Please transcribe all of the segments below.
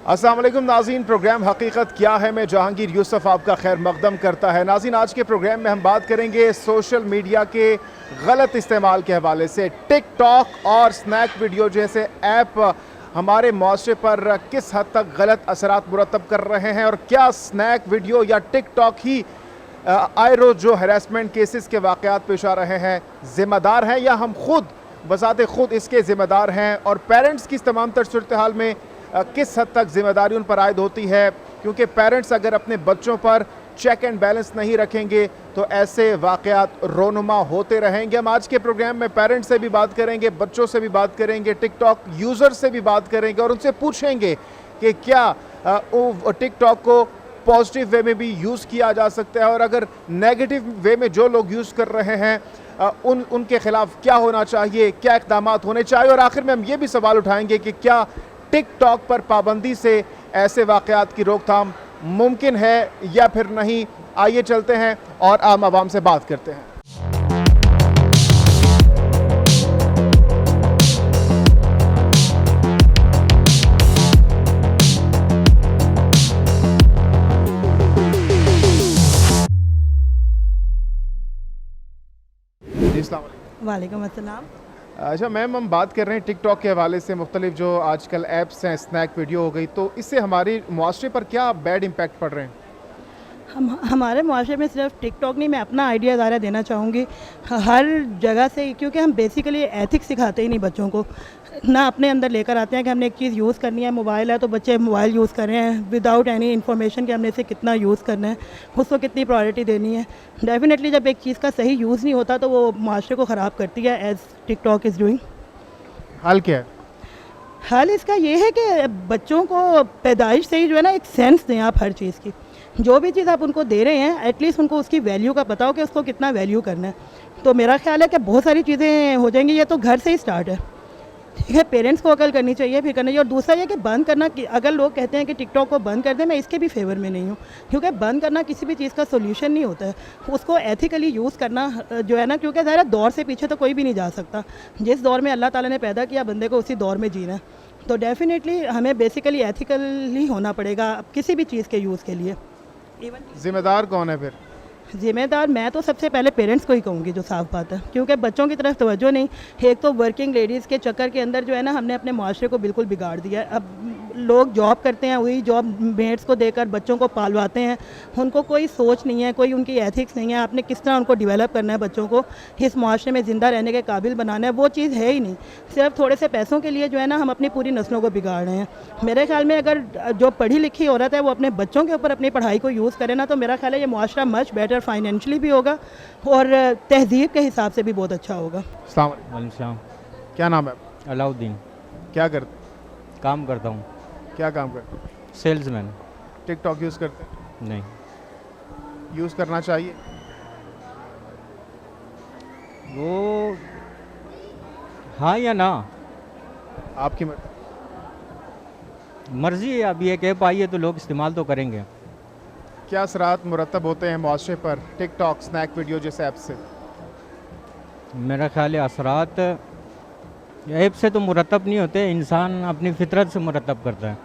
अस्सलाम वालेकुम नाज़रीन, प्रोग्राम हकीकत क्या है मैं जहांगीर यूसुफ आपका खैर मकदम करता है। नाज़रीन, आज के प्रोग्राम में हम बात करेंगे सोशल मीडिया के गलत इस्तेमाल के हवाले से। टिकटॉक और स्नैक वीडियो जैसे ऐप हमारे माशरे पर किस हद तक गलत असरात मुरतब कर रहे हैं और क्या स्नैक वीडियो या टिकटॉक ही आए रोज़ जो हरासमेंट केसेस के वाक़यात पेश आ रहे हैं ज़िम्मेदार हैं या हम खुद बज़ाते खुद इसके ज़िम्मेदार हैं, और पेरेंट्स की इस तमाम तर सूरत हाल में किस हद तक जिम्मेदारी उन पर आयद होती है, क्योंकि पेरेंट्स अगर अपने बच्चों पर चेक एंड बैलेंस नहीं रखेंगे तो ऐसे वाक़यात रोनुमा होते रहेंगे। हम आज के प्रोग्राम में पेरेंट्स से भी बात करेंगे, बच्चों से भी बात करेंगे, टिकटॉक यूज़र से भी बात करेंगे और उनसे पूछेंगे कि क्या टिकटॉक को पॉजिटिव वे में भी यूज़ किया जा सकता है और अगर नेगेटिव वे में जो लोग यूज़ कर रहे हैं उनके ख़िलाफ़ क्या होना चाहिए, क्या इक़दाम होने चाहिए, और आखिर में हम ये भी सवाल उठाएंगे कि क्या टिकटॉक पर पाबंदी से ऐसे वाक़यात की रोकथाम मुमकिन है या फिर नहीं। आइए चलते हैं और आम आवाम से बात करते हैं। वालेकुम अस्सलाम। अच्छा मैम, हम बात कर रहे हैं टिकटॉक के हवाले से। मुख्तलिफ जो आजकल ऐप्स हैं, स्नैक वीडियो हो गई, तो इससे हमारे मुआशरे पर क्या बैड इम्पैक्ट पड़ रहे हैं? हमारे मुआशरे में सिर्फ टिकटॉक नहीं, मैं अपना आइडिया ज़्यादा देना चाहूँगी हर जगह से, क्योंकि हम बेसिकली एथिक्स सिखाते ही नहीं बच्चों को, ना अपने अंदर लेकर आते हैं कि हमने एक चीज़ यूज़ करनी है, मोबाइल है तो बच्चे मोबाइल यूज़ कर रहे हैं विदाउट एनी इन्फॉर्मेशन कि हमने इसे कितना यूज़ करना है, उसको कितनी प्रायोरिटी देनी है। डेफिनेटली जब एक चीज़ का सही यूज़ नहीं होता तो वो मुआशरे को ख़राब करती है, एज़ टिकटॉक इज़ डूइंग। हल क्या है? हल इसका ये है कि बच्चों को पैदाइश से ही जो है ना एक सेंस दें आप हर चीज़ की, जो भी चीज़ आप उनको दे रहे हैं एटलीस्ट उनको उसकी वैल्यू का पता हो कि उसको कितना वैल्यू करना है। तो मेरा ख्याल है कि बहुत सारी चीज़ें हो जाएंगी, ये तो घर से ही स्टार्ट है, ठीक है। पेरेंट्स को अकल करनी चाहिए, फिर करना चाहिए। और दूसरा ये कि बंद करना, अगर लोग कहते हैं कि टिकटॉक को बंद कर दें, मैं इसके भी फेवर में नहीं हूँ, क्योंकि बंद करना किसी भी चीज़ का सोल्यूशन नहीं होता है। उसको एथिकली यूज़ करना जो है ना, क्योंकि ज़रा दौर से पीछे तो कोई भी नहीं जा सकता। जिस दौर में अल्लाह ताला ने पैदा किया बंदे को उसी दौर में जीना है, तो डेफिनेटली हमें बेसिकली एथिकली होना पड़ेगा किसी भी चीज़ के यूज़ के लिए। जिम्मेदार कौन है फिर? ज़िम्मेदार मैं तो सबसे पहले पेरेंट्स को ही कहूँगी, जो साफ बात है, क्योंकि बच्चों की तरफ तवज्जो नहीं। एक तो वर्किंग लेडीज़ के चक्कर के अंदर जो है ना, हमने अपने माशरे को बिल्कुल बिगाड़ दिया है। अब लोग जॉब करते हैं, वही जॉब मेट्स को देकर बच्चों को पालवाते हैं, उनको कोई सोच नहीं है, कोई उनकी एथिक्स नहीं है, आपने किस तरह उनको डेवलप करना है, बच्चों को इस माशरे में ज़िंदा रहने के काबिल बनाना है, वो चीज़ है ही नहीं। सिर्फ थोड़े से पैसों के लिए जो है ना हम अपनी पूरी नस्लों को बिगाड़ रहे हैं। मेरे ख्याल में अगर जो पढ़ी लिखी औरत है वो अपने बच्चों के ऊपर अपनी पढ़ाई को यूज़ करे ना, तो मेरा ख्याल है ये माशरा मच बेटर फाइनेंशियली भी होगा और तहजीब के हिसाब से भी बहुत अच्छा होगा। अस्सलाम वालेकुम। क्या नाम है? अलाउद्दीन। क्या करते? काम करता हूँ। क्या काम करते? सेल्समैन। टिकटॉक यूज़ करते? नहीं। यूज़ करना चाहिए? वो हाँ या ना, आपकी मर्ज़ी है। अब ये ऐप आई है तो लोग इस्तेमाल तो करेंगे। क्या असरात मुरतब होते हैं मुआशरे पर टिकटॉक, स्नैक वीडियो जैसे ऐप से? मेरा ख्याल है असरात ऐप से तो मुरतब नहीं होते, इंसान अपनी फितरत से मुरतब करता है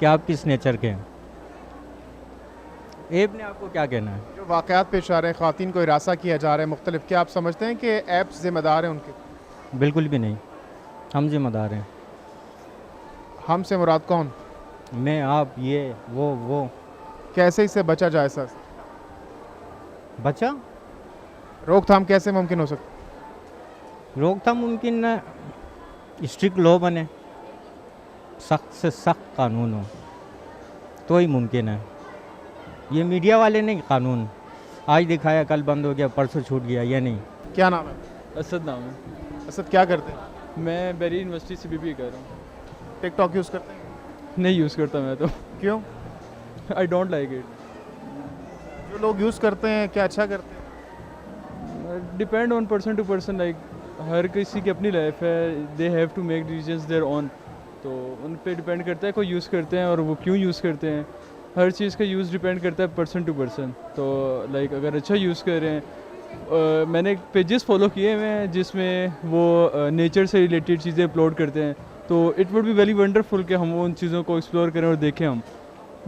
कि आप किस नेचर के हैं। ऐप ने आपको क्या कहना है? जो वाक़यात पेश आ रहे हैं, ख़वातीन को हिरासा किया जा रहा है मुख्तलिफ, क्या आप समझते हैं कि ऐप्स ज़िम्मेदार हैं उनके? बिल्कुल भी नहीं, हम जिम्मेदार हैं। हम से मुराद कौन? मैं, आप, ये, वो। कैसे इससे बचा जाए सर? बचा रोकथाम कैसे मुमकिन हो सकती? रोकथाम मुमकिन है, स्ट्रिक्ट लॉ बने, सख्त से सख्त कानून हो तो ही मुमकिन है। ये मीडिया वाले नहीं, कानून आज दिखाया कल बंद हो गया, परसों छूट गया, ये नहीं। क्या नाम है? असद नाम है। असद, क्या करते हैं? मैं बेरी यूनिवर्सिटी से बीबीए कर रहा हूँ। टिकटॉक यूज़ करते हैं? नहीं यूज़ करता मैं तो। क्यों? I don't like it. जो लोग यूज़ करते हैं क्या अच्छा करते हैं? Depend on person to person, like हर किसी की अपनी लाइफ है, they have to make decisions their own, तो उन पे डिपेंड करता है कोई यूज़ करते हैं और वो क्यों यूज़ करते हैं। हर चीज़ का यूज़ डिपेंड करता है पर्सन टू पर्सन। तो लाइक अगर अच्छा यूज़ कर रहे हैं, मैंने पेजेस फॉलो किए हुए हैं जिसमें वो नेचर से रिलेटेड चीज़ें अपलोड करते हैं, तो it would be very wonderful कि हम उन चीज़ों को एक्सप्लोर करें और देखें हम।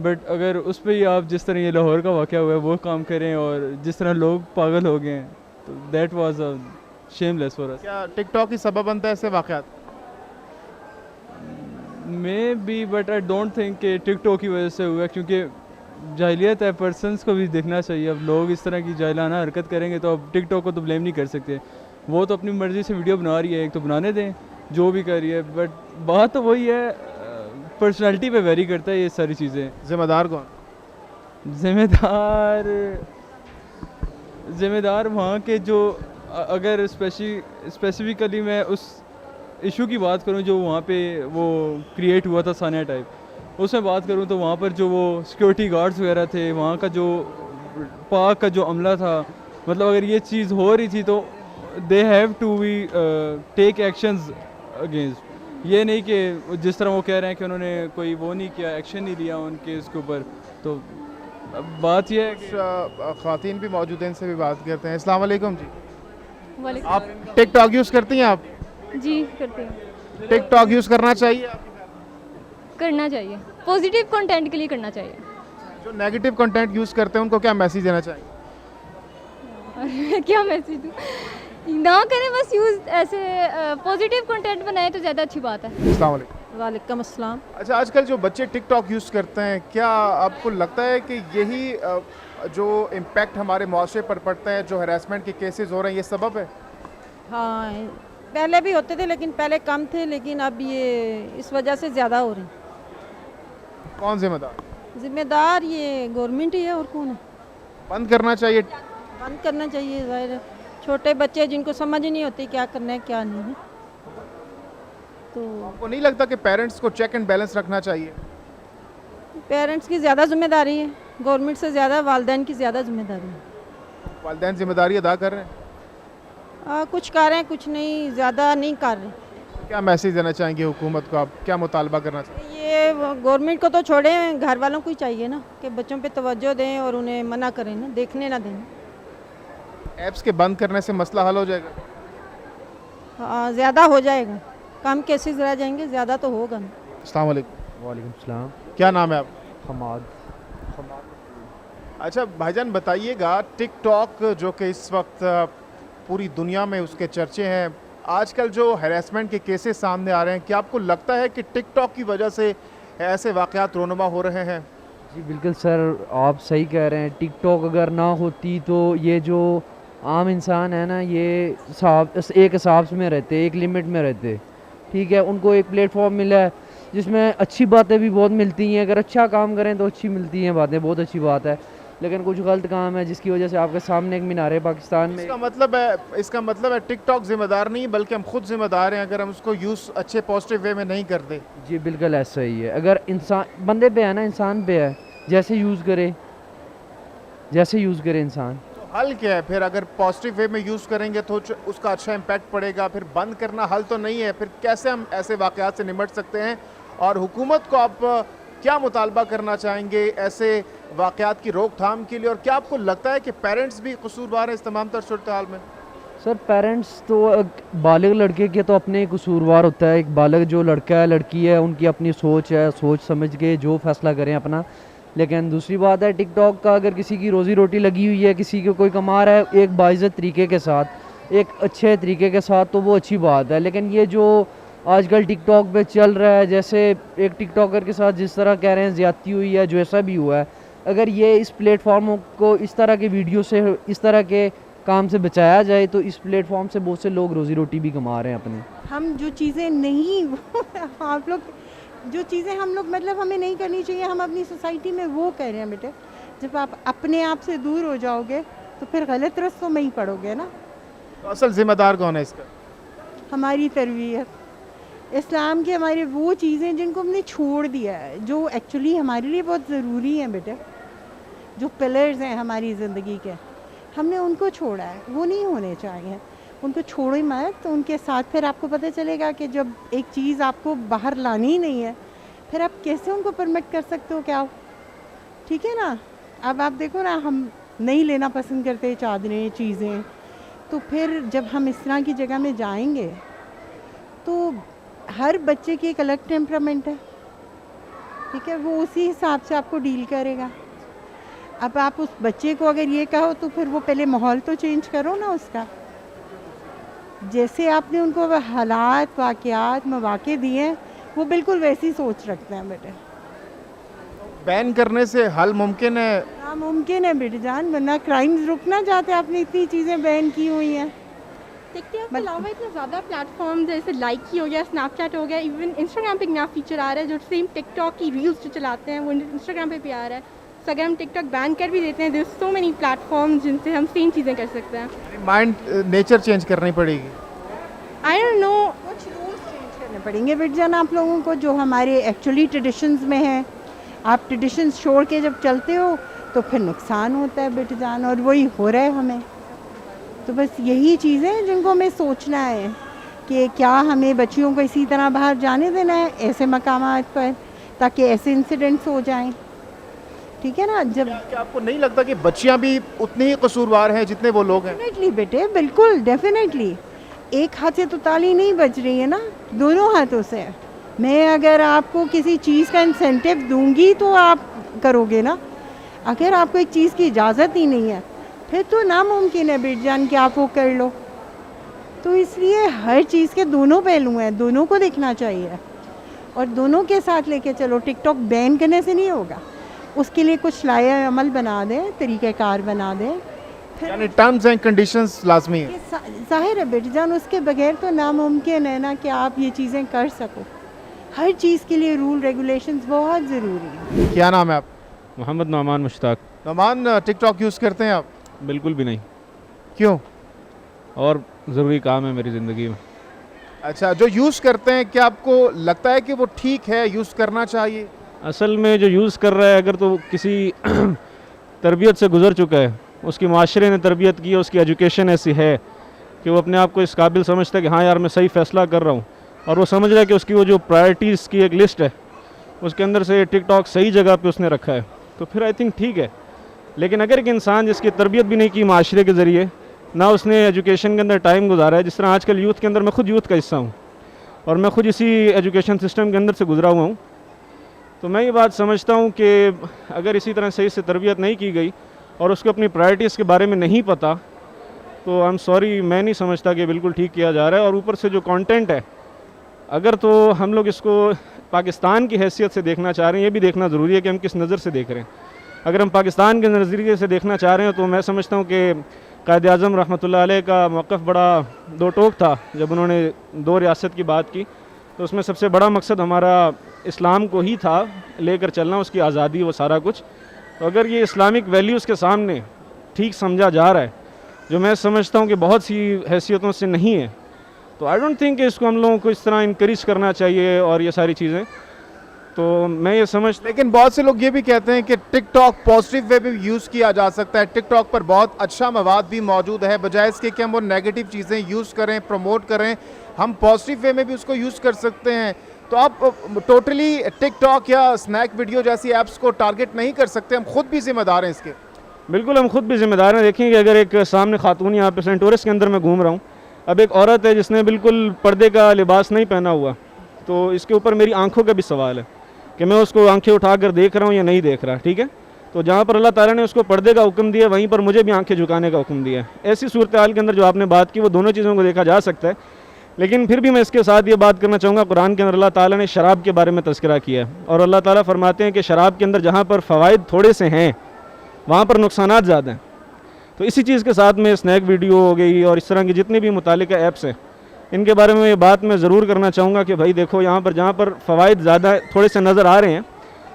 बट अगर उस पर ही आप जिस तरह ये लाहौर का वाक़या हुआ है वो काम करें और जिस तरह लोग पागल हो गए हैं, तो that was a shameless for us. क्या टिकटॉक ही सबब बनता है ऐसे वाक़यात? Maybe, but I don't think कि टिकटॉक की वजह से हुआ, क्योंकि जाहिलियत है, पर्सनस को भी देखना चाहिए। अब लोग इस तरह की जाहिलाना हरकत करेंगे तो अब टिकटॉक को तो ब्लेम नहीं कर सकते, वो तो अपनी मर्ज़ी से वीडियो बना रही है, एक तो बनाने दें जो भी कर रही है। बट बात तो वही है, पर्सनैलिटी पे वेरी करता है ये सारी चीज़ें। ज़िम्मेदार कौन? ज़िम्मेदार वहाँ के जो अगर स्पेसिफिकली मैं उस इशू की बात करूँ जो वहाँ पे वो क्रिएट हुआ था सानिया टाइप, उसमें बात करूँ तो वहाँ पर जो वो सिक्योरिटी गार्ड्स वगैरह थे, वहाँ का जो पाक का जो अमला था, मतलब अगर ये चीज़ हो रही थी तो they have to be take actions against. ये नहीं कि जिस तरह वो कह रहे हैं कि उन्होंने कोई वो नहीं किया, एक्शन नहीं लिया उनके इसके ऊपर। तो बात यह है कि ख़वातीन भी मौजूद हैं, इनसे भी बात करते हैं। अस्सलाम वालेकुम जी। वालेकुम। आप टिकटॉक यूज़ करती हैं? आप जी करते हैं, टिकटॉक यूज़ करना चाहिए? करना चाहिए, पॉजिटिव कंटेंट के लिए करना चाहिए। जो नेगेटिव कंटेंट यूज़ करते हैं उनको क्या मैसेज देना चाहिए? क्या मैसेज दूँ? ना करें, बस यूज़ ऐसे पॉजिटिव कंटेंट बनाए तो ज़्यादा अच्छी बात है। अस्सलाम वालेकुम। वालेकुम अस्सलाम। अच्छा, आजकल जो बच्चे टिकटॉक यूज़ करते हैं, क्या आपको लगता है कि यही जो इम्पैक्ट हमारे मुआशरे पर पड़ता है, जो हरासमेंट के केसेस हो रहे हैं, ये सबब है? हाँ, पहले भी होते थे लेकिन पहले कम थे, लेकिन अब ये इस वजह से ज़्यादा हो रही। कौन जिम्मेदार? जिम्मेदार ये गवर्नमेंट ही है, और कौन है। बंद करना चाहिए। बंद करना चाहिए, ज़ाहिर है। छोटे बच्चे जिनको समझ ही नहीं होती क्या करना है क्या नहीं है, तो आपको नहीं लगता कि पेरेंट्स को चेक एंड बैलेंस रखना चाहिए? पेरेंट्स की ज़्यादा जिम्मेदारी है, गवर्नमेंट से ज़्यादा वालिदैन की ज़्यादा जिम्मेदारी है। वालिदैन जिम्मेदारी अदा कर रहे हैं? कुछ कर रहे हैं, कुछ नहीं, ज़्यादा नहीं कर रहे। क्या मैसेज देना चाहेंगे हुकूमत को? आप क्या मुतालबा करना चाहिए? ये गवर्नमेंट को तो छोड़ें, घर वालों को ही चाहिए ना कि बच्चों पे तवज्जो दें और उन्हें मना करें ना, देखने ना दें। ऐप्स के बंद करने से मसला हल हो जाएगा? हाँ, ज़्यादा हो जाएगा, कम केसेस रह जाएंगे, ज़्यादा तो होगा ना। अस्सलाम वालेकुम। वालेकुम सलाम। क्या नाम है आप? हमाद। अच्छा भाईजान, बताइएगा, टिकटॉक जो कि इस वक्त पूरी दुनिया में उसके चर्चे हैं, आजकल जो हैरेसमेंट के केसेस सामने आ रहे हैं, क्या आपको लगता है कि टिकटॉक की वजह से ऐसे वाक़यात रोनुमा हो रहे हैं? जी बिल्कुल सर, आप सही कह रहे हैं। टिकटॉक अगर ना होती तो ये जो आम इंसान है ना, ये एक हिसाब में रहते, एक लिमिट में रहते, ठीक है। उनको एक प्लेटफॉर्म मिला है जिसमें अच्छी बातें भी बहुत मिलती हैं, अगर अच्छा काम करें तो अच्छी मिलती हैं बातें, बहुत अच्छी बात है। लेकिन कुछ गलत काम है जिसकी वजह से आपके सामने एक मीनार पाकिस्तान में। इसका मतलब है टिकटॉक जिम्मेदार नहीं, बल्कि हम खुद जिम्मेदार हैं अगर हम उसको यूज़ अच्छे पॉजिटिव वे में नहीं करते। जी बिल्कुल ऐसा ही है। अगर इंसान बंदे पे है ना, इंसान पे है, जैसे यूज़ करे इंसान। तो हल क्या है फिर? अगर पॉजिटिव वे में यूज़ करेंगे तो उसका अच्छा इम्पैक्ट पड़ेगा, फिर बंद करना हल तो नहीं है। फिर कैसे हम ऐसे वाक़यात से निपट सकते हैं? और हुकूमत को आप क्या मुतालबा करना चाहेंगे ऐसे वाक़यात की रोकथाम के लिए? और क्या आपको लगता है कि पेरेंट्स भी कसूरवार हैं इस तमाम तर सूरत हाल में? सर पेरेंट्स तो बालिग लड़के के तो अपने कसूरवार होता है। एक बालिग जो लड़का है लड़की है, उनकी अपनी सोच है, सोच समझ के जो फैसला करें अपना। लेकिन दूसरी बात है, टिकटॉक का अगर किसी की रोज़ी रोटी लगी हुई है, किसी को कोई कमा रहा है एक बाइज़्ज़त तरीके के साथ, एक अच्छे तरीके के साथ, तो वो अच्छी बात है। लेकिन ये जो आजकल टिकटॉक पे चल रहा है, जैसे एक टिकटॉकर के साथ जिस तरह कह रहे हैं ज़्यादती हुई है, जो ऐसा भी हुआ है, अगर ये इस प्लेटफॉर्म को इस तरह के वीडियो से, इस तरह के काम से बचाया जाए तो इस प्लेटफॉर्म से बहुत से लोग रोज़ी रोटी भी कमा रहे हैं अपने। हम जो चीज़ें नहीं आप लोग जो चीज़ें हम लोग मतलब हमें नहीं करनी चाहिए, हम अपनी सोसाइटी में वो कह रहे हैं। बेटे जब आप अपने आप से दूर हो जाओगे तो फिर गलत रस्तों में ही पड़ोगे ना। तो असल जिम्मेदार कौन है इसका? हमारी तरबियत, इस्लाम की हमारी वो चीज़ें जिनको हमने छोड़ दिया है, जो एक्चुअली हमारे लिए बहुत ज़रूरी हैं बेटे, जो पिलर्स हैं हमारी ज़िंदगी के, हमने उनको छोड़ा है, वो नहीं होने चाहिए। उनको छोड़ो ही मत, तो उनके साथ फिर आपको पता चलेगा कि जब एक चीज़ आपको बाहर लानी ही नहीं है, फिर आप कैसे उनको परमिट कर सकते हो क्या? ठीक है ना। अब आप देखो ना, हम नहीं लेना पसंद करते चादरें, चीज़ें, तो फिर जब हम इस तरह की जगह में जाएंगे तो हर बच्चे की एक अलग टेम्परामेंट है, ठीक है, वो उसी हिसाब से आपको डील करेगा। अब आप उस बच्चे को अगर ये कहो तो फिर वो पहले माहौल तो चेंज करो ना उसका। जैसे आपने उनको हालात, वाक़यात, मौक़े दिए हैं, वो बिल्कुल वैसी सोच रखते हैं बेटे। बैन करने से हल मुमकिन है? नामुमकिन है बेटे जान, वरना क्राइम्स रुकना चाहते, आपने इतनी चीज़ें बैन की हुई हैं। टिकटॉक के अलावा इतने ज़्यादा प्लेटफॉर्म जैसे लाइक की हो गया, स्नैपचैट हो गया, इवन इंस्टाग्राम पे एक नया फीचर आ रहा है जो सेम टिकटॉक की रील्स जो चलाते हैं वो इंस्टाग्राम पे भी आ रहा है। तो अगर हम टिकटॉक बैन कर भी देते हैं, देयर सो मेनी प्लेटफॉर्म जिनसे हम सेम चीज़ें कर सकते हैं। माइंड नेचर चेंज करनी पड़ेगी। आई डोंट नो, कुछ रूल्स चेंज करने पड़ेंगे बेटे जान आप लोगों को, जो हमारे एक्चुअली ट्रेडिशंस में है। आप ट्रेडिशंस छोड़ के जब चलते हो तो फिर नुकसान होता है बेटे जान, और वही हो रहा है हमें। तो बस यही चीज़ें हैं जिनको हमें सोचना है कि क्या हमें बच्चियों को इसी तरह बाहर जाने देना है ऐसे मकामात पर, ताकि ऐसे इंसिडेंट्स हो जाएं, ठीक है ना। जब क्या आपको नहीं लगता कि बच्चियां भी उतनी ही कसूरवार हैं जितने वो लोग हैं? डेफिनेटली बेटे, बिल्कुल डेफिनेटली। एक हाथ से तो ताली नहीं बज रही है ना, दोनों हाथों से। मैं अगर आपको किसी चीज़ का इंसेंटिव दूंगी तो आप करोगे ना, अगर आपको एक चीज़ की इजाज़त ही नहीं है फिर तो नामुमकिन है बेट जान कि आप वो कर लो। तो इसलिए हर चीज़ के दोनों पहलू हैं, दोनों को देखना चाहिए और दोनों के साथ लेके चलो। टिकटॉक बैन करने से नहीं होगा, उसके लिए कुछ लाया अमल बना दें, तरीक़ाकार बना दें, यानी टर्म्स एंड कंडीशंस लाजमी है। ज़ाहिर है बेटी जान, उसके बगैर तो नामुमकिन है ना कि आप ये चीज़ें कर सको। हर चीज़ के लिए रूल रेगुलेशंस बहुत ज़रूरी है। क्या नाम है आप? मोहम्मद नौमान मुश्ताक। नौमान, टिकटॉक यूज़ करते हैं आप? बिल्कुल भी नहीं। क्यों? और ज़रूरी काम है मेरी ज़िंदगी में। अच्छा, जो यूज़ करते हैं क्या आपको लगता है कि वो ठीक है, यूज़ करना चाहिए? असल में जो यूज़ कर रहा है, अगर तो किसी तरबियत से गुज़र चुका है, उसकी माशरे ने तरबियत की है, उसकी एजुकेशन ऐसी है कि वो अपने आप को इस काबिल समझता है कि हाँ यार मैं सही फ़ैसला कर रहा हूँ, और वो समझ रहा है कि उसकी वो जो प्रायोरिटीज़ की एक लिस्ट है उसके अंदर से टिकटॉक सही जगह पे उसने रखा है, तो फिर आई थिंक ठीक है। लेकिन अगर एक इंसान जिसकी तरबियत भी नहीं की माशरे के ज़रिए, ना उसने एजुकेशन के अंदर टाइम गुजारा है, जिस तरह आजकल यूथ के अंदर, मैं खुद यूथ का हिस्सा हूँ और मैं खुद इसी एजुकेशन सिस्टम के अंदर से गुजरा हुआ हूँ, तो मैं ये बात समझता हूँ कि अगर इसी तरह सही से तरबियत नहीं की गई और उसको अपनी प्रायोरिटीज़ के बारे में नहीं पता, तो आई एम सॉरी, मैं नहीं समझता कि बिल्कुल ठीक किया जा रहा है। और ऊपर से जो कंटेंट है, अगर तो हम लोग इसको पाकिस्तान की हैसियत से देखना चाह रहे हैं, ये भी देखना ज़रूरी है कि हम किस नज़र से देख रहे हैं। अगर हम पाकिस्तान के नज़रिए से देखना चाह रहे हैं तो मैं समझता हूँ कि कायद-ए-आज़म रहमतुल्लाह अलैह का मौक़िफ़ बड़ा दो टोक था जब उन्होंने दो रियासत की बात की, तो उसमें सबसे बड़ा मकसद हमारा इस्लाम को ही था लेकर चलना, उसकी आज़ादी, वो सारा कुछ। तो अगर ये इस्लामिक वैल्यूज़ के सामने ठीक समझा जा रहा है, जो मैं समझता हूँ कि बहुत सी हैसियतों से नहीं है, तो आई डोंट थिंक कि इसको हम लोगों को इस तरह इनकरेज करना चाहिए और ये सारी चीज़ें। तो मैं ये समझ, लेकिन बहुत से लोग ये भी कहते हैं कि टिकटॉक पॉजिटिव वे में यूज़ किया जा सकता है, टिकटॉक पर बहुत अच्छा मवाद भी मौजूद है, बजाय इसके कि हम वो नेगेटिव चीज़ें यूज़ करें, प्रमोट करें, हम पॉजिटिव वे में भी उसको यूज़ कर सकते हैं। तो आप टोटली टिकटॉक या स्नैक वीडियो जैसी ऐप्स को टारगेट नहीं कर सकते, हम खुद भी जिम्मेदार हैं इसके। बिल्कुल हम खुद भी जिम्मेदार हैं। देखेंगे अगर एक सामने खातून, यहाँ पे सेंट टोरस के अंदर मैं घूम रहा हूँ, अब एक औरत है जिसने बिल्कुल पर्दे का लिबास नहीं पहना हुआ, तो इसके ऊपर मेरी आंखों का भी सवाल है कि मैं उसको आंखें उठाकर देख रहा हूँ या नहीं देख रहा, ठीक है। तो जहाँ पर अल्लाह ताला ने उसको पर्दे का हुक्म दिया, वहीं पर मुझे भी आंखें झुकाने का हुक्म दिया है। ऐसी सूरत हाल के अंदर जो आपने बात की, वो दोनों चीज़ों को देखा जा सकता है। लेकिन फिर भी मैं इसके साथ ये बात करना चाहूँगा, कुरान के अंदर अल्लाह ताला ने शराब के बारे में तज़किरा किया है और अल्लाह ताला फरमाते हैं कि शराब के अंदर जहाँ पर फ़वाइद थोड़े से हैं, वहाँ पर नुकसानात ज़्यादा हैं। तो इसी चीज़ के साथ में स्नैक वीडियो हो गई और इस तरह की जितनी भी मुतालिका ऐप्स हैं, इनके बारे में ये बात मैं ज़रूर करना चाहूँगा कि भाई देखो, यहाँ पर जहाँ पर फ़वाइद ज़्यादा थोड़े से नज़र आ रहे हैं,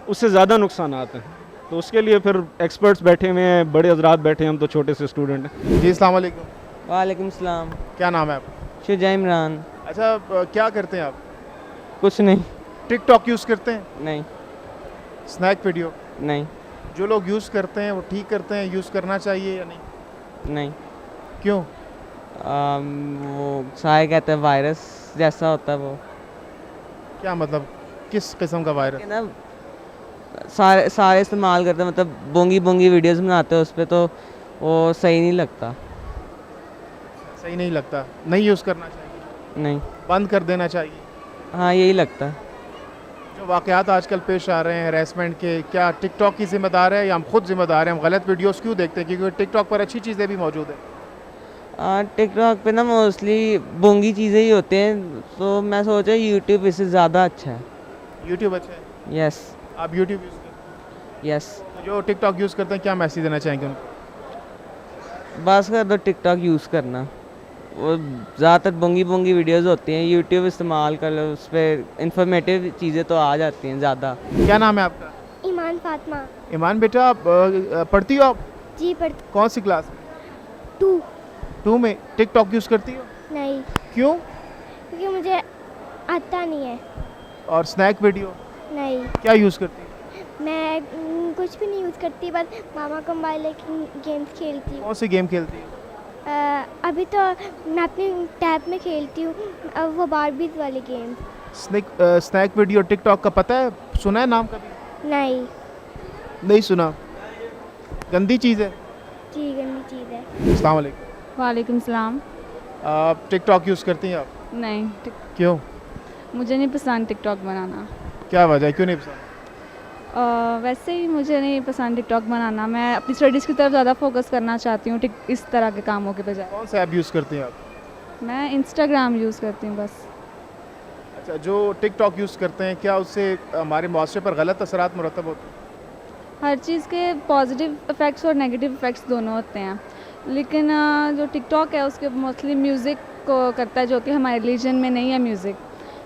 उससे ज़्यादा नुकसानात हैं। तो उसके लिए फिर एक्सपर्ट्स बैठे हुए हैं, बड़े हजरात बैठे हैं, हम तो छोटे से स्टूडेंट हैं। जी अस्सलाम वालेकुम। वालेकुम सलाम। क्या नाम है आप? शुजा इमरान। अच्छा, क्या करते हैं आप? कुछ नहीं। टिकटॉक यूज़ करते हैं? नहीं। Snack video? नहीं। जो लोग यूज़ करते हैं वो ठीक करते हैं, यूज़ करना चाहिए या नहीं? नहीं। क्यों? वो सारे कहते हैं वायरस जैसा होता है वो। क्या मतलब, किस किस्म का वायरस? ना सारे इस्तेमाल करते हैं, मतलब बोंगी वीडियोस बनाते हैं उस पर, तो वो सही नहीं लगता। सही नहीं लगता, नहीं यूज़ करना चाहिए? नहीं। बंद कर देना चाहिए? हाँ यही लगता है। जो वाक़यात आजकल पेश आ रहे हैं हैरेसमेंट के, क्या टिकटॉक की ज़िम्मेदार है या हम खुद ज़िम्मेदार हैं? हम गलत वीडियोस क्यों देखते हैं? क्योंकि टिकटॉक पर अच्छी चीज़ें भी मौजूद हैं। टिकटॉक पे ना मोस्टली बोंगी चीज़ें ही होते हैं, तो मैं सोचा यूट्यूब इससे ज़्यादा अच्छा है। यूट्यूब अच्छा है? यस आप यूट्यूब यूज़ करते यस। हैं? जो टिकटॉक यूज़ करते हैं क्या मैसेज देना चाहेंगे उनको? बस कर दो टिकटॉक यूज़ करना, वो ज़्यादातर बोंगी बोंगी वीडियोज़ होती हैं। यूट्यूब इस्तेमाल कर लो, उस पर इंफॉर्मेटिव चीज़ें तो आ जाती हैं ज़्यादा। क्या नाम है आपका? ईमान फातिमा। ईमान बेटा, आप पढ़ती हो आप? जी पढ़ती। कौन सी क्लास में? 2 में। टिकटॉक यूज़ करती हो? नहीं, क्यों? क्योंकि मुझे आता नहीं है। और स्नैक वीडियो नहीं, क्या यूज़ करती हो? मैं कुछ भी नहीं यूज़ करती, बस मामा का मोबाइल लेके गेम्स खेलती हूँ। कौन सी गेम खेलती हो? अभी तो मैं अपनी टैब में खेलती हूँ, वो बारबीज वाली गेम। स्नैक वीडियो टिकटॉक का पता है? सुना है नाम कभी? नहीं। नहीं सुना। गंदी चीज़ है। जी गंदी चीज़ है। अस्सलाम वालेकुम। वालेकुम सलाम। आप टिकटॉक यूज़ करती हैं आप? नहीं, क्यों? मुझे नहीं पसंद टिकटॉक बनाना। क्या वजह है, क्यों नहीं पसंद? वैसे ही मुझे नहीं पसंद टिकटॉक बनाना। मैं अपनी स्टडीज़ की तरफ ज़्यादा फोकस करना चाहती हूँ इस तरह के कामों के बजाय। कौन सा ऐप यूज़ करती हैं आप? मैं इंस्टाग्राम यूज़ करती हूँ बस। अच्छा, जो टिकटॉक यूज़ करते हैं क्या उससे हमारे माशरे पर गलत असरात मुरतब होते हैं? हर चीज़ के पॉजिटिव इफ़ेक्ट्स और नेगेटिव इफ़ेक्ट्स दोनों होते हैं, लेकिन जो टिकटॉक है उसके मोस्टली म्यूज़िक को करता है, जो कि हमारे रिलीजन में नहीं है म्यूज़िक,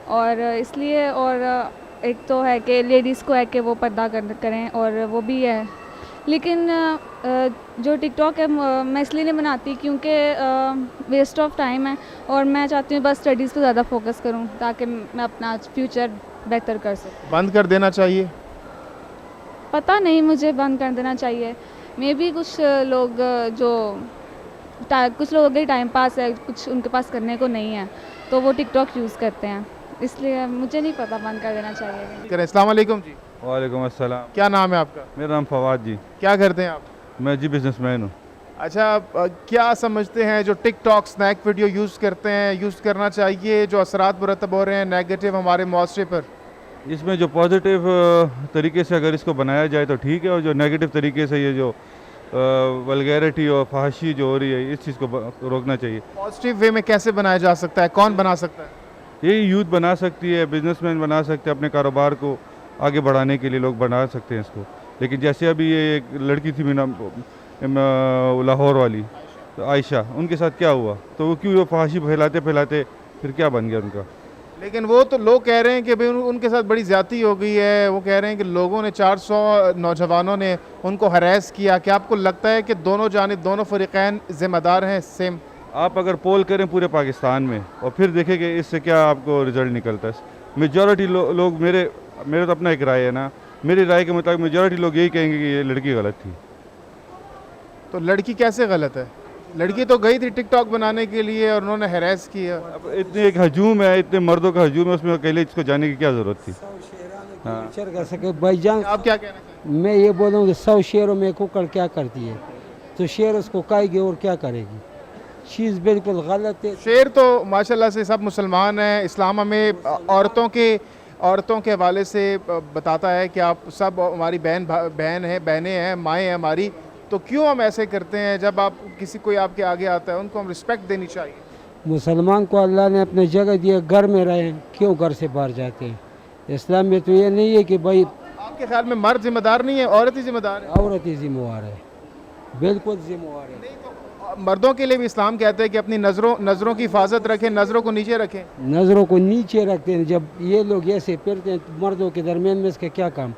और इसलिए, और एक तो है कि लेडीज़ को है कि वो पर्दा करें, और वो भी है। लेकिन जो टिकटॉक है मैं इसलिए नहीं बनाती क्योंकि वेस्ट ऑफ टाइम है, और मैं चाहती हूँ बस स्टडीज़ पे ज़्यादा फोकस करूँ ताकि मैं अपना फ्यूचर बेहतर कर सकूँ। बंद कर देना चाहिए? पता नहीं, मुझे बंद कर देना चाहिए। मे बी कुछ लोग कुछ लोगों के टाइम पास है, कुछ उनके पास करने को नहीं है, तो वो टिकटॉक यूज़ करते हैं, इसलिए मुझे नहीं पता, बंद कर देना चाहिए। करें। अस्सलाम वालेकुम जी। वालेकुम अस्सलाम। क्या नाम है आपका? मेरा नाम फवाद जी। क्या करते हैं आप? मैं जी बिजनेसमैन हूँ। अच्छा, क्या समझते हैं जो टिकटॉक स्नैक वीडियो यूज़ करते हैं, यूज़ करना चाहिए? जो असरात मुरतब हो रहे हैं नेगेटिव हमारे मुआशरे पर, इसमें जो पॉजिटिव तरीके से अगर इसको बनाया जाए तो ठीक है, और जो नेगेटिव तरीके से ये जो वल्गैरिटी और फहाशी जो हो रही है, इस चीज़ को रोकना चाहिए। पॉजिटिव वे में कैसे बनाया जा सकता है? कौन बना सकता है? यही यूथ बना सकती है, बिजनेसमैन बना सकते हैं, अपने कारोबार को आगे बढ़ाने के लिए लोग बना सकते हैं इसको। लेकिन जैसे अभी ये एक लड़की थी लाहौर वाली, तो आयशा, उनके साथ क्या हुआ? तो वो क्यों फहाशी फैलाते फैलाते फिर क्या बन गया उनका? लेकिन वो तो लोग कह रहे हैं कि भाई उनके साथ बड़ी ज़्यादती हो गई है। वो कह रहे हैं कि लोगों ने 400 नौजवानों ने उनको हरास किया। क्या आपको लगता है कि दोनों जानिब, दोनों फ़रीक़ैन ज़िम्मेदार हैं सेम? आप अगर पोल करें पूरे पाकिस्तान में और फिर देखें कि इससे क्या आपको रिजल्ट निकलता है। मेजॉरिटी लोग, मेरे तो अपना एक राय है ना, मेरी राय के मुताबिक मेजॉरिटी लोग यही कहेंगे कि ये लड़की गलत थी। तो लड़की कैसे गलत है? लड़की तो गई थी टिकटॉक बनाने के लिए और उन्होंने हरास किया। अब इतने एक हजूम है, इतने मर्दों का हजूम है, उसमें अकेले इसको जाने की क्या ज़रूरत थी? हाँ। कर सके भाईजान। आप क्या कहना चाहते मैं ये बोलूँ 100 शेरों में कुकड़ क्या करती है, तो शेर उसको खाएगी और क्या करेगी? चीज़ बिल्कुल गलत है। शेर तो माशाल्लाह से सब मुसलमान हैं। इस्लाम हमें औरतों के हवाले से बताता है कि आप सब हमारी बहनें हैं, माएँ हैं हमारी। तो क्यों हम ऐसे करते हैं? जब आप किसी कोई आपके आगे आता है उनको हम रिस्पेक्ट देनी चाहिए। मुसलमान को अल्लाह ने अपने जगह दिया, घर में रहें, क्यों घर से बाहर जाते हैं? इस्लाम में तो ये नहीं है कि भाई, आपके ख्याल में मर्द जिम्मेदार नहीं है, औरत ही जिम्मेदार है? औरत ही जिम्मेवार है, बिल्कुल जिम्मेवार है। नहीं तो मर्दों के लिए भी इस्लाम कहते हैं कि अपनी नज़रों की हिफाजत रखें, नज़रों को नीचे रखें। नज़रों को नीचे रखते हैं। जब ये लोग ऐसे फिरते हैं तो मर्दों के दरमियान में इसका क्या काम?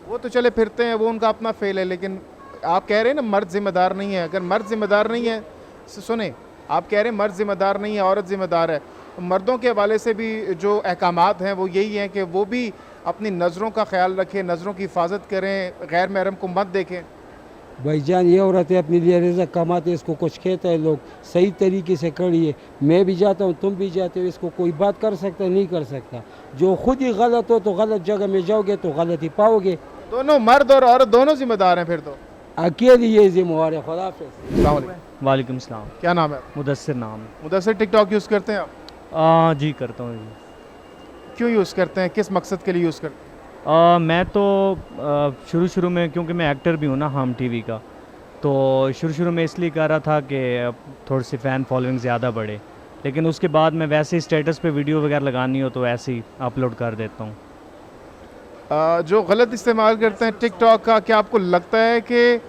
वो तो चले फिरते हैं, वो उनका अपना फेल है, लेकिन आप कह रहे हैं ना मर्द जिम्मेदार नहीं है। अगर मर्द जिम्मेदार नहीं है, सुने, आप कह रहे हैं मर्द जिम्मेदार नहीं है, औरत जिम्मेदार है, तो मर्दों के हवाले से भी जो अहकामात हैं वो यही हैं कि वो भी अपनी नज़रों का ख्याल रखें, नज़रों की हिफाजत करें, गैर महरम को मत देखें। भाईजान ये औरतें अपने लिए रिज़्क़ कमाते, इसको कुछ कहता है लोग, सही तरीके से करिए। मैं भी जाता हूँ, तुम भी जाते हो, इसको कोई बात कर सकता नहीं कर सकता। जो खुद ही गलत हो तो गलत जगह में जाओगे तो गलत ही पाओगे। दोनों मर्द और औरत दोनों जिम्मेदार हैं फिर तो। अकेले ये जिम्मेवार है। खुदा हाफ़िज़। वालेकुम सलाम। क्या नाम है? मुदस्सिर नाम। मुदस्सिर, टिकटॉक यूज़ करते हैं आप? जी करता हूँ जी। क्यों यूज़ करते हैं, किस मकसद के लिए यूज़ करते हैं? मैं तो शुरू में, क्योंकि मैं एक्टर भी हूँ ना हम टीवी का, तो शुरू में इसलिए कर रहा था कि थोड़ी सी फ़ैन फॉलोइंग ज़्यादा बढ़े, लेकिन उसके बाद मैं वैसे ही स्टेटस पे वीडियो वगैरह लगानी हो तो ऐसे ही अपलोड कर देता हूँ। जो गलत इस्तेमाल करते हैं टिकटॉक का, क्या आपको लगता है कि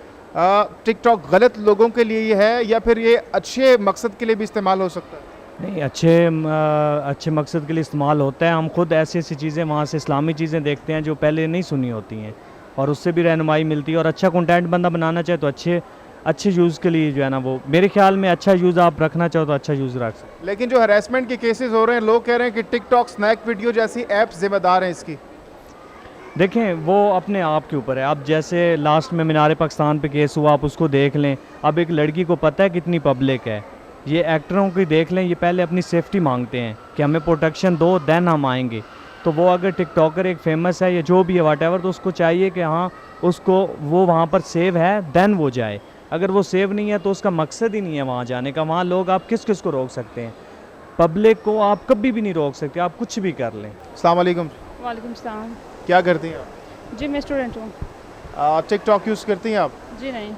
टिकटॉक गलत लोगों के लिए ही है या फिर ये अच्छे मकसद के लिए भी इस्तेमाल हो सकता है? नहीं, अच्छे मकसद के लिए इस्तेमाल होता है। हम खुद ऐसी चीज़ें वहाँ से इस्लामी चीज़ें देखते हैं जो पहले नहीं सुनी होती हैं, और उससे भी रहनुमाई मिलती है। और अच्छा कंटेंट बंदा बनाना चाहे तो अच्छे यूज़ के लिए जो है ना, वो मेरे ख्याल में अच्छा यूज़ आप रखना चाहो तो अच्छा यूज़ रख सकते। लेकिन जो हरासमेंट के केसेस हो रहे हैं, लोग कह रहे हैं कि टिकटॉक, स्नैक वीडियो जैसी ऐप्स जिम्मेदार हैं इसकी। देखें, वो अपने आप के ऊपर है। अब जैसे लास्ट में मीनार पाकिस्तान पे केस हुआ, आप उसको देख लें। अब एक लड़की को पता है कितनी पब्लिक है, ये एक्टरों की देख लें, ये पहले अपनी सेफ्टी मांगते हैं कि हमें प्रोटेक्शन दो, देन हम आएंगे। तो वो अगर टिकटॉकर एक फेमस है या जो भी है वाटेवर, तो उसको चाहिए कि हाँ, उसको वो वहाँ पर सेव है देन वो जाए। अगर वो सेव नहीं है तो उसका मकसद ही नहीं है वहाँ जाने का। वहाँ लोग आप किस को रोक सकते हैं? पब्लिक को आप कभी भी नहीं रोक सकते, आप कुछ भी कर लें। अस्सलाम वालेकुम। वालेकुम सलाम। क्या करती हैं आप? जी मैं स्टूडेंट हूँ। टिकटॉक यूज़ करती हैं आप? जी नहीं,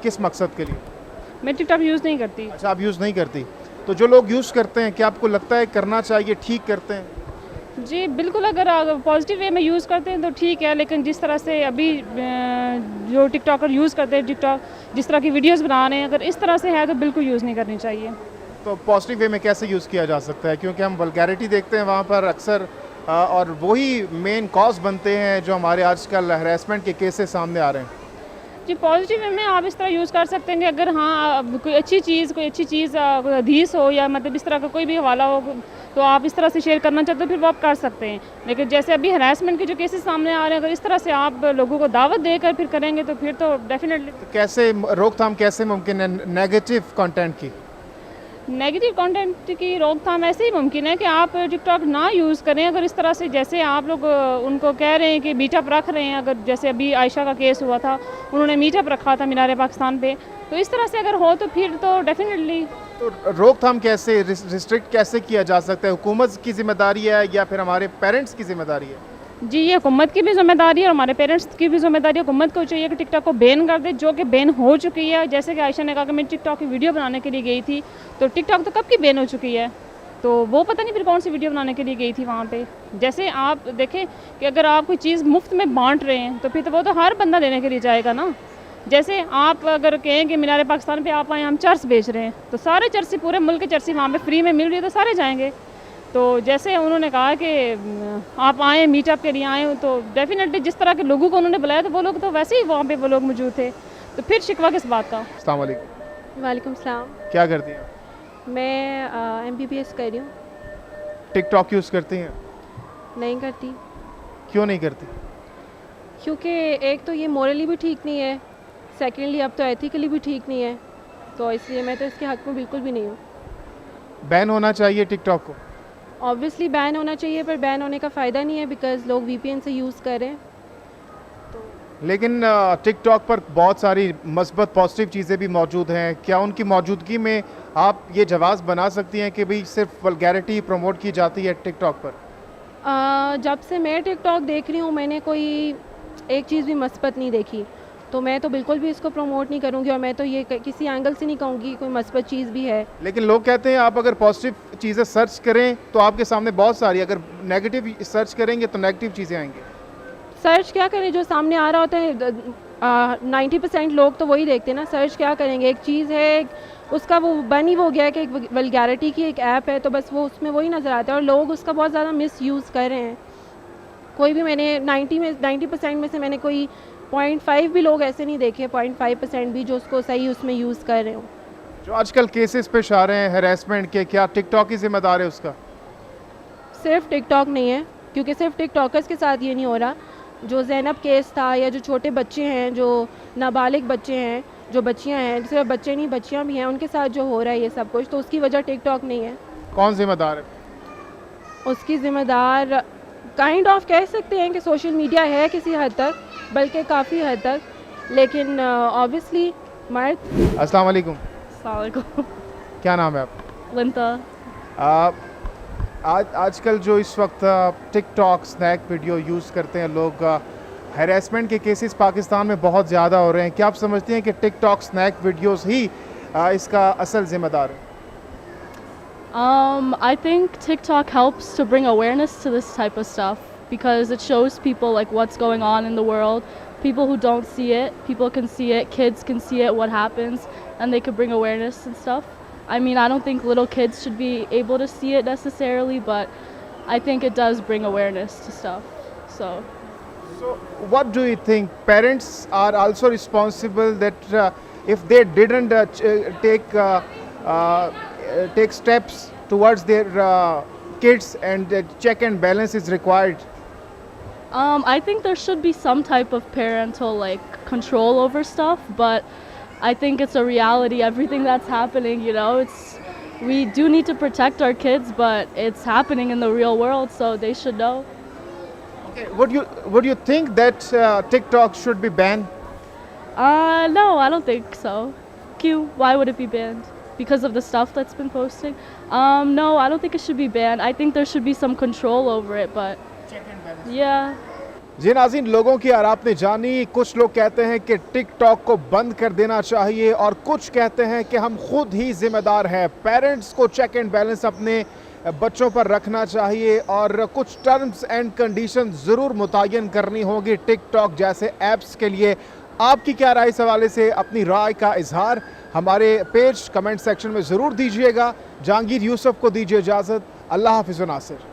किस मकसद के लिए? मैं टिकटॉक यूज़ नहीं करती। अच्छा, आप यूज़ नहीं करती। तो जो लोग यूज़ करते हैं, क्या आपको लगता है करना चाहिए, ठीक करते हैं? जी बिल्कुल, अगर पॉजिटिव वे में यूज़ करते हैं तो ठीक है, लेकिन जिस तरह से अभी जो टिकटॉकर यूज़ करते हैं, टिकटॉक जिस तरह की वीडियोस बना रहे हैं, अगर इस तरह से है तो बिल्कुल यूज़ नहीं करनी चाहिए। तो पॉजिटिव वे में कैसे यूज़ किया जा सकता है? क्योंकि हम वल्गैरिटी देखते हैं वहाँ पर अक्सर, और वही मेन कॉज बनते हैं जो हमारे आजकल हरासमेंट के केसेस सामने आ रहे हैं। जी पॉजिटिव वे में आप इस तरह यूज़ कर सकते हैं कि अगर हाँ कोई अच्छी चीज़ कोई हदीस हो या मतलब इस तरह का कोई भी हवाला हो, तो आप इस तरह से शेयर करना चाहते हो फिर वो आप कर सकते हैं। लेकिन जैसे अभी हरासमेंट के जो केसेस सामने आ रहे हैं, अगर इस तरह से आप लोगों को दावत देकर फिर करेंगे तो फिर तो डेफिनेटली। तो कैसे रोकथाम कैसे मुमकिन है नेगेटिव कंटेंट की? नेगेटिव कंटेंट की रोकथाम ऐसे ही मुमकिन है कि आप टिकटॉक ना यूज़ करें। अगर इस तरह से जैसे आप लोग उनको कह रहे हैं कि मीटअप रख रहे हैं, अगर जैसे अभी आयशा का केस हुआ था, उन्होंने मीटअप रखा था मीनार पाकिस्तान पे, तो इस तरह से अगर हो तो फिर तो डेफिनेटली। तो रोकथाम कैसे, रिस्ट्रिक्ट कैसे किया जा सकता है? हुकूमत की जिम्मेदारी है या फिर हमारे पेरेंट्स की जिम्मेदारी है? जी ये हुकूमत की भी जिम्मेदारी है और हमारे पेरेंट्स की भी जिम्मेदारी है। हुकूमत को चाहिए कि टिकटॉक को बैन कर दे, जो कि बैन हो चुकी है। जैसे कि आयशा ने कहा कि मैं टिकटॉक की वीडियो बनाने के लिए गई थी, तो टिकटॉक तो कब की बैन हो चुकी है, तो वो पता नहीं फिर कौन सी वीडियो बनाने के लिए गई थी वहाँ पे। जैसे आप देखें कि अगर आप कोई चीज़ मुफ्त में बांट रहे हैं तो फिर तो वो तो हर बंदा लेने के लिए जाएगा ना। जैसे आप अगर कहें कि मीनार पाकिस्तान पे आप आए, हम चर्च बेच रहे हैं, तो सारे चर्ची, पूरे मुल्क के चर्ची वहाँ पे फ्री में मिल रही है, तो सारे जाएंगे। तो जैसे उन्होंने कहा कि आप आएँ मीटअप के लिए आएँ, तो डेफिनेटली जिस तरह के लोगों को उन्होंने बुलाया तो वो लोग तो वैसे ही वहाँ पे वो लोग मौजूद थे, तो फिर शिकवा किस बात का। अस्सलाम वालेकुम। वालेकुम सलाम। क्या करती हैं? मैं MBBS कर रही हूँ। टिकटॉक यूज़ करती हैं? नहीं करती। क्यों नहीं करती? क्योंकि एक तो ये मोरली भी ठीक नहीं है, सेकेंडली अब तो एथिकली भी ठीक नहीं है, तो इसलिए मैं तो इसके हक़ में बिल्कुल भी नहीं हूँ। बैन होना चाहिए टिकटॉक को? ऑब्वियसली बैन होना चाहिए, पर बैन होने का फ़ायदा नहीं है बिकॉज़ लोग VPN से यूज़ कर रहे हैं। लेकिन टिकटॉक पर बहुत सारी मस्बत पॉजिटिव चीज़ें भी मौजूद हैं। क्या उनकी मौजूदगी में आप ये जवाब बना सकती हैं कि भाई सिर्फ वल्गैरिटी प्रमोट की जाती है टिकटॉक पर? जब से मैं टिकटॉक देख रही हूँ, मैंने कोई एक चीज़ भी मस्बत नहीं देखी, तो मैं तो बिल्कुल भी इसको प्रमोट नहीं करूँगी, और मैं तो ये किसी एंगल से नहीं कहूँगी कोई मस्बत चीज़ भी है। लेकिन लोग कहते हैं आप अगर पॉजिटिव चीज़ें सर्च करें तो आपके सामने बहुत सारी, अगर नेगेटिव सर्च करेंगे तो नेगेटिव चीज़ें आएंगी। सर्च क्या करें, जो सामने आ रहा होता है 90% लोग तो वही देखते हैं ना। सर्च क्या करेंगे, एक चीज़ है उसका वो बन ही हो गया है कि एक वल्गैरिटी की एक ऐप है, तो बस वो उसमें वही नज़र आता है, और लोग उसका बहुत ज़्यादा मिसयूज़ कर रहे हैं। कोई भी मैंने 90% में से मैंने कोई 0.5 भी लोग ऐसे नहीं देखे, 0.5% भी जो उसको सही उसमें यूज़ कर रहे हो। जो आजकल केसेस पेश आ रहे हैं हैरेसमेंट के, क्या टिकटॉक ही जिम्मेदार है उसका? सिर्फ टिकटॉक नहीं है, क्योंकि सिर्फ टिकटॉकर्स के साथ ये नहीं हो रहा। जो ज़ैनब केस था, या जो छोटे बच्चे हैं, जो नाबालिग बच्चे हैं, जो बच्चियां हैं, सिर्फ बच्चे नहीं बच्चियां भी हैं, उनके साथ जो हो रहा है ये सब कुछ, तो उसकी वजह टिकटॉक नहीं है। कौन जिम्मेदार है? उसकी ज़िम्मेदार काइंड ऑफ कह सकते हैं कि सोशल मीडिया है किसी हद तक, बल्कि काफ़ी हद तक, लेकिन ऑब्वियसली मर्द। अस्सलाम वालेकुम। अस्सलाम वालेकुम। क्या नाम है आप? वंता। आजकल जो इस वक्त टिकटॉक स्नैक वीडियो यूज़ करते हैं लोग, हैरेसमेंट के केसेस पाकिस्तान में बहुत ज़्यादा हो रहे हैं। क्या आप समझते हैं कि टिकटॉक स्नैक वीडियोस ही इसका असल ज़िम्मेदार है? I think TikTok helps to bring awareness to this type of stuff because it shows people like what's going on in the world. People who don't see it, people can see it, kids can see it, what happens, and they could bring awareness and stuff. I mean, I don't think little kids should be able to see it necessarily, but I think it does bring awareness to stuff. So what do you think? Parents are also responsible that if they didn't take steps towards their kids and check and balance is required. I think there should be some type of parental like control over stuff, but I think it's a reality. Everything that's happening, you know, we do need to protect our kids, but it's happening in the real world, so they should know. Okay, would you think that TikTok should be banned? No, I don't think so. Why would it be banned? Because of the stuff that's been posting? No, I don't think it should be banned. I think there should be some control over it, but yeah. जी नाज़रीन, लोगों की आरा आपने जानी। कुछ लोग कहते हैं कि टिकटॉक को बंद कर देना चाहिए और कुछ कहते हैं कि हम खुद ही जिम्मेदार हैं। पेरेंट्स को चेक एंड बैलेंस अपने बच्चों पर रखना चाहिए और कुछ टर्म्स एंड कंडीशन ज़रूर मुतय्यन करनी होगी टिकटॉक जैसे ऐप्स के लिए। आपकी क्या राय इस हवाले से? अपनी राय का इजहार हमारे पेज कमेंट सेक्शन में ज़रूर दीजिएगा। जहांगीर यूसुफ को दीजिए इजाज़त। अल्लाह हाफ़िज़ नासिर।